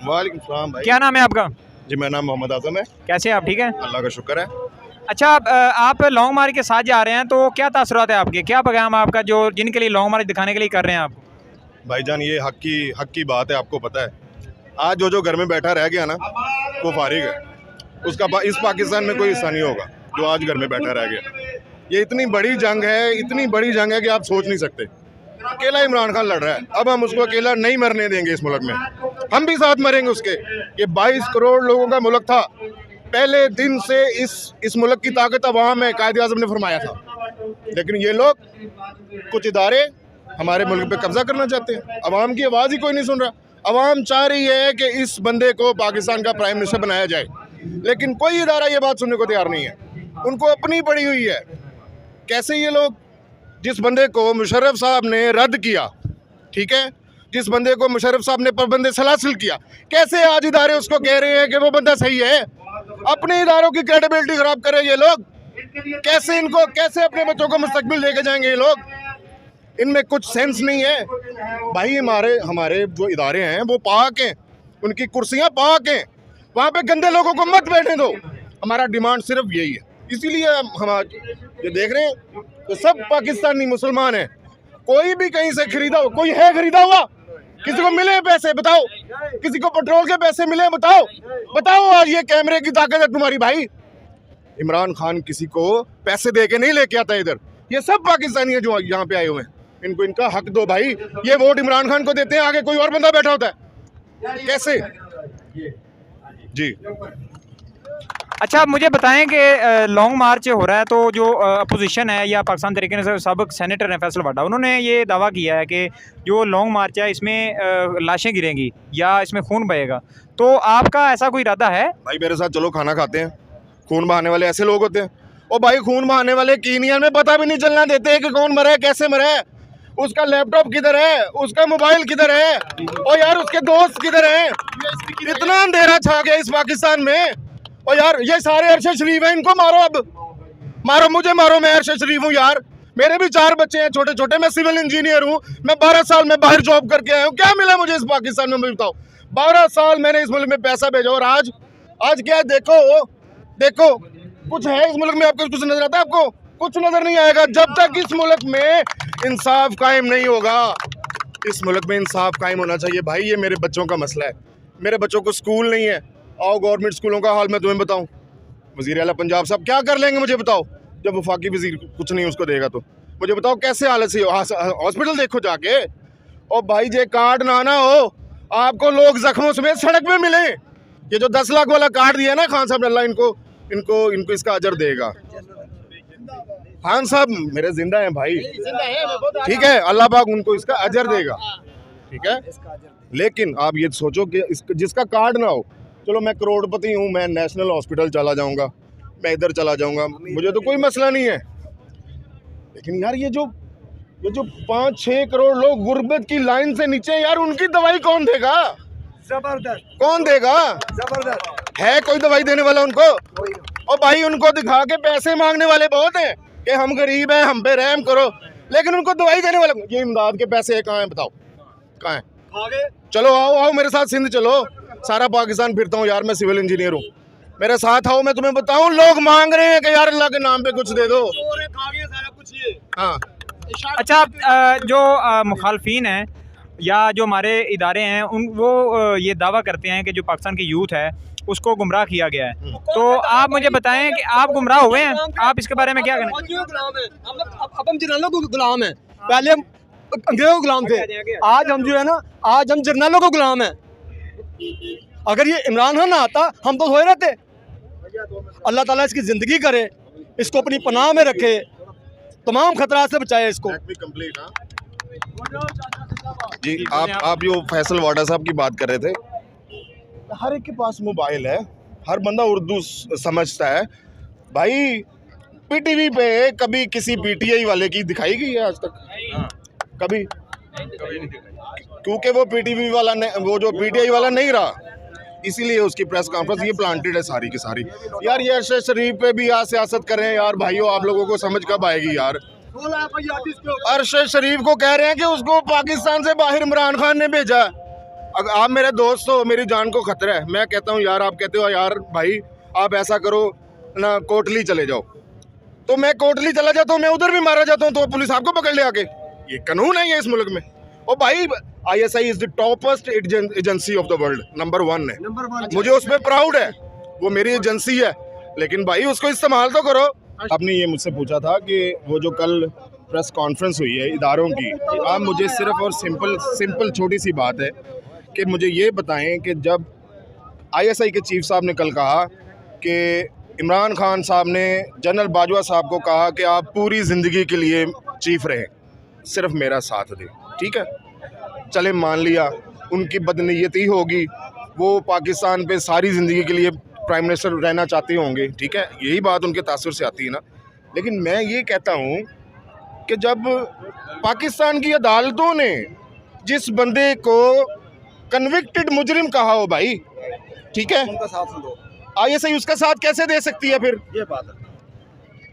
वालेकुम सलाम भाई। क्या नाम है आपका? जी मेरा नाम मोहम्मद आजम है। कैसे हैं आप? ठीक है। अल्लाह का शुक्र है। अच्छा, आप लॉन्ग मार्च के साथ जा रहे हैं तो क्या तासुरात है आपके? क्या पैगाम आपका जो जिनके लिए लॉन्ग मार्च दिखाने के लिए कर रहे हैं आप? भाईजान ये हक की बात है, आपको पता है। आज जो घर में बैठा रह गया ना वो फारिग है, उसका इस पाकिस्तान में कोई हिस्सा नहीं होगा जो आज घर में बैठा रह गया। ये इतनी बड़ी जंग है कि आप सोच नहीं सकते। अकेला इमरान खान लड़ रहा है, अब हम उसको अकेला नहीं मरने देंगे इस मुल्क में, हम भी साथ मरेंगे उसके। ये 22 करोड़ लोगों का मुल्क था, पहले दिन से इस मुल्क की ताकत अवाम है, कायदे आज़म ने फरमाया था। लेकिन ये लोग कुछ इदारे हमारे मुल्क पे कब्जा करना चाहते हैं। अवाम की आवाज़ ही कोई नहीं सुन रहा। अवाम चाह रही है कि इस बंदे को पाकिस्तान का प्राइम मिनिस्टर बनाया जाए, लेकिन कोई इदारा ये बात सुनने को तैयार नहीं है। उनको अपनी पड़ी हुई है। कैसे ये लोग, जिस बंदे को मुशर्रफ साहब ने रद्द किया, ठीक है, जिस बंदे को मुशर्रफ साहब ने पाबंदी सलासिल किया, कैसे आज इदारे उसको कह रहे हैं कि वो बंदा सही है? अपने इदारों की क्रेडिबिलिटी खराब कर रहे हैं ये लोग। कैसे अपने बच्चों को मुस्तकबिल लेके जाएंगे ये लोग? इनमें कुछ सेंस नहीं है भाई। हमारे जो इदारे हैं वो पाक हैं, उनकी कुर्सियां पाक हैं, वहाँ पे गंदे लोगों को मत बैठने दो। हमारा डिमांड सिर्फ यही है, इसीलिए हम आज ये देख रहे हैं तो सब पाकिस्तानी मुसलमान हैं। कोई भी कहीं से खरीदा हो, कोई है खरीदा हुआ? किसी को मिले पैसे बताओ, किसी को पेट्रोल के पैसे मिले बताओ। आज ये कैमरे की ताकत है तुम्हारी भाई। इमरान खान किसी को पैसे दे के नहीं लेके आता इधर। ये सब पाकिस्तानी है जो यहाँ पे आए हुए हैं, इनको इनका हक दो भाई। ये वोट इमरान खान को देते हैं, आगे कोई और बंदा बैठा होता है कैसे? जी अच्छा, आप मुझे बताएं कि लॉन्ग मार्च हो रहा है तो जो अपोजिशन है या पाकिस्तान तरीके से सबक सेनेटर हैं फैसल वाडा, उन्होंने ये दावा किया है कि जो लॉन्ग मार्च है इसमें लाशें गिरेंगी या इसमें खून बहेगा। तो आपका ऐसा कोई इरादा है? भाई मेरे साथ चलो, खाना खाते हैं। खून बहाने वाले ऐसे लोग होते हैं? और भाई खून बहाने वाले कीनिया में पता भी नहीं चलना देते हैं कि कौन मरा है, कैसे मरा है, उसका लैपटॉप किधर है, उसका मोबाइल किधर है, और यार उसके दोस्त किधर है। इतना अंधेरा छा गया इस पाकिस्तान में। और यार ये सारे अरशद शरीफ हैं, इनको मारो, अब मारो, मुझे मारो, मैं अरशद शरीफ हूँ यार। मेरे भी 4 बच्चे हैं छोटे छोटे, मैं सिविल इंजीनियर हूँ, मैं 12 साल में बाहर जॉब करके आया हूँ। क्या मिला मुझे इस पाकिस्तान में, मुझे बताओ। 12 साल मैंने इस मुल्क में पैसा भेजा और आज क्या? देखो कुछ है इस मुल्क में? आपको कुछ नजर आता है? आपको कुछ नजर नहीं आएगा जब तक इस मुल्क में इंसाफ कायम नहीं होगा। इस मुल्क में इंसाफ कायम होना चाहिए भाई। ये मेरे बच्चों का मसला है, मेरे बच्चों को स्कूल नहीं है। आओ गवर्नमेंट स्कूलों का हाल मैं तुम्हें बताऊं। वज़ीर आला पंजाब साहब क्या कर लेंगे मुझे बताओ, जब वफाकी वज़ीर कुछ नहीं उसको देगा तो मुझे बताओ कैसे हालत से? हॉस्पिटल देखो जाके। और भाई जे कार्ड ना हो, आपको लोग जख्मों समेत सड़क पे मिले। ये जो 10 लाख वाला कार्ड दिया ना खान साहब ने, अल्लाह इनको इसका अजर देगा। खान साहब मेरे जिंदा हैं भाई, ठीक है, अल्लाह पाक उनको इसका अजर देगा, ठीक है। लेकिन आप ये सोचो कि जिसका कार्ड ना हो, चलो मैं करोड़पति हूँ, मैं नेशनल हॉस्पिटल चला जाऊँगा, मैं इधर चला जाऊँगा, मुझे तो कोई मसला नहीं है। लेकिन यार ये जो 5-6 करोड़ लोग गुर्बत की लाइन से नीचे, यार उनकी दवाई कौन देगा? जबरदस्त। कौन देगा? जबरदस्त। है कोई दवाई देने वाला उनको? और भाई उनको दिखा के पैसे मांगने वाले बहुत हैं कि हम गरीब हैं, हम पे रहम करो, लेकिन उनको दवाई देने वाले, ये इमदाद के पैसे कहाँ हैं बताओ, कहाँ हैं? चलो आओ मेरे साथ सिंध चलो, सारा पाकिस्तान फिरता हूँ यार, मैं सिविल इंजीनियर हूँ, मेरे साथ आओ, मैं तुम्हें बताऊँ। लोग मांग रहे हैं कि यार अल्लाह के नाम पे कुछ दे दो। हाँ अच्छा, जो मुखालफीन हैं या जो हमारे इदारे हैं वो ये दावा करते हैं कि जो पाकिस्तान की यूथ है उसको गुमराह किया गया है। तो आप मुझे बताएं कि आप गुमराह हुए हैं, आप इसके बारे में क्या कहना? अब हम जर्नलों को गुलाम हैं, पहले हम अंग्रेजों को गुलाम थे, आज हम जो है ना, आज हम जर्नलों को गुलाम हैं। अगर ये इमरान खान ना आता हम तो सोए रहते। अल्लाह ताला इसकी ज़िंदगी करे, इसको अपनी पनाह में रखे, तमाम खतरा से बचाए इसको। जी आप जो फैसल वाडा साहब की बात कर रहे थे, हर एक के पास मोबाइल है, हर बंदा उर्दू समझता है भाई। पीटीवी पे कभी किसी पीटीआई वाले की दिखाई गई है आज तक? कभी? क्योंकि वो पीटीवी वाला वो जो पीटीआई वाला नहीं रहा, इसीलिए उसकी प्रेस कॉन्फ्रेंस ये प्लांटेड है सारी की सारी। यार ये अरशद शरीफ पे भी यार सियासत कर रहे हैं यार भाइयों, आप लोगों को समझ कब आएगी यार? अरशद शरीफ को कह रहे हैं कि उसको पाकिस्तान से बाहर इमरान खान ने भेजा। अगर आप मेरे दोस्त हो, मेरी जान को खतरा है, मैं कहता हूँ यार, आप कहते हो यार भाई आप ऐसा करो ना, कोटली चले जाओ, तो मैं कोटली चला जाता हूँ, मैं उधर भी मारा जाता हूँ, तो पुलिस आपको पकड़ ले आके। ये कानून है ये इस मुल्क में। और भाई ISI is the toppest agency of the world, number 1 है, मुझे उस पर प्राउड है, वो मेरी एजेंसी है, लेकिन भाई उसको इस्तेमाल तो करो। आपने ये मुझसे पूछा था कि वो जो कल प्रेस कॉन्फ्रेंस हुई है इदारों की, आप मुझे सिर्फ और सिंपल छोटी सी बात है कि मुझे ये बताएं कि जब ISI के चीफ साहब ने कल कहा कि इमरान खान साहब ने जनरल बाजवा साहब को कहा कि आप पूरी ज़िंदगी के लिए चीफ रहें, सिर्फ मेरा साथ दें, ठीक है, चले मान लिया उनकी बदनीयती होगी, वो पाकिस्तान पे सारी ज़िंदगी के लिए प्राइम मिनिस्टर रहना चाहते होंगे, ठीक है, यही बात उनके तासुर से आती है ना। लेकिन मैं ये कहता हूँ कि जब पाकिस्तान की अदालतों ने जिस बंदे को कन्विक्टेड मुजरिम कहा हो भाई, ठीक है, उनका साथ दो, ISI उसका साथ कैसे दे सकती है? फिर ये बात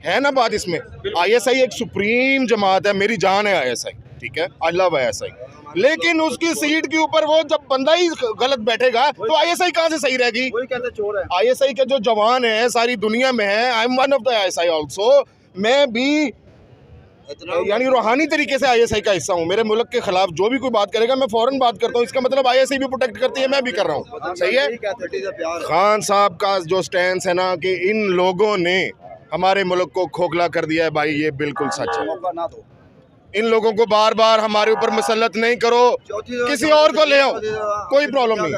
है ना बात इसमें। ISI एक सुप्रीम जमात है, मेरी जान है ISI, ठीक है, आई लव ISI, लेकिन उसकी सीट के ऊपर वो जब बंदा ही गलत बैठेगा तो ISI कहाँ से सही रहेगी? वही कहते चोर है। ISI के जो जवान हैं सारी दुनिया में है, I am one of the ISI also, मैं भी यानी रूहानी तरीके से ISI का हिस्सा हूँ। मेरे मुल्क के खिलाफ जो भी कोई बात करेगा मैं फौरन बात करता हूँ, इसका मतलब ISI भी प्रोटेक्ट करती है, मैं भी कर रहा हूँ, सही है। खान साहब का जो स्टैंड है ना कि इन लोगों ने हमारे मुल्क को खोखला कर दिया है भाई, ये बिल्कुल सच है। इन लोगों को बार बार हमारे ऊपर मुसल्लत नहीं करो, किसी और को ले आओ, कोई प्रॉब्लम नहीं।